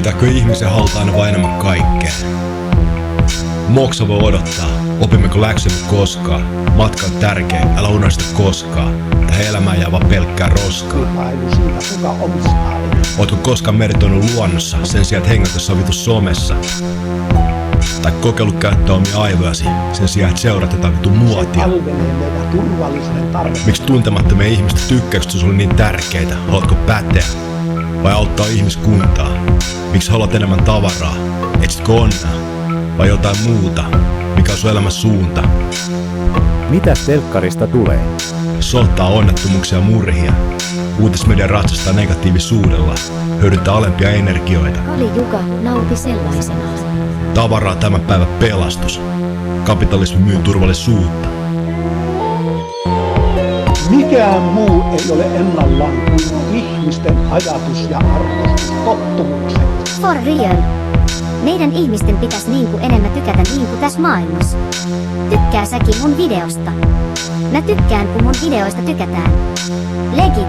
Pitääkö ihmisen halta aina vain enemmän kaikkea? Moksa voi odottaa, opimmeko läksymme koskaan. Matka on tärkeä, älä unohda koskaan. Tähän elämään jää vaan pelkkää roskaa. Ootko koskaan meditoinut luonnossa sen sijaan, että hengätä sovittu somessa? Tai kokeillut käyttää omia aivojasi sen sijaan, että seuraat jotain vittu muotia? Miksi tuntemattomia ihmistä tykkäykset on sulle niin tärkeitä? Haluatko päteä? Vai auttaa ihmiskuntaa? Miksi haluat enemmän tavaraa? Etsitkö onnea? Vai jotain muuta? Mikä on sun elämän suunta? Mitä telkkarista tulee? Sotaa, onnettomuuksia ja murhia. Uutismedia ratsastaa negatiivisuudella. Hyödyntää alempia energioita. Kali Juka nauti sellaisenaan. Tavaraa tämän päivän pelastus. Kapitalismi myy turvallisuutta. Mikään muu ei ole ennallaan kuin ihmisten ajatus ja arvostustottumukset. For real. Meidän ihmisten pitäisi enemmän tykätä tässä maailmassa. Tykkää säkin mun videosta. Mä tykkään, kun mun videoista tykätään. Legit.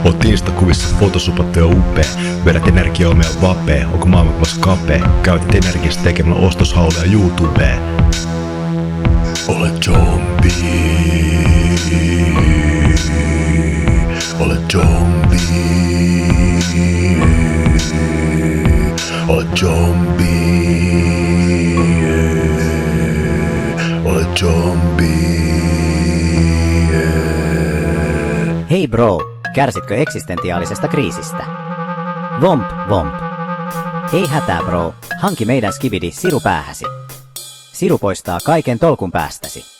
Oot Instakuvissa fotosupattu ja upea. Vedät energiaomia vapee. Onko maailmankuvassa kapea? Käytät energiasta tekemällä ostoshaulia YouTubeen. Olet zombi. Olet zombi. Olet zombi. Olet zombi. Hei bro, kärsitkö eksistentiaalisesta kriisistä? Vomp, vomp. Ei hätää bro, hanki meidän skibidi siru päähäsi. Siru poistaa kaiken tolkun päästäsi.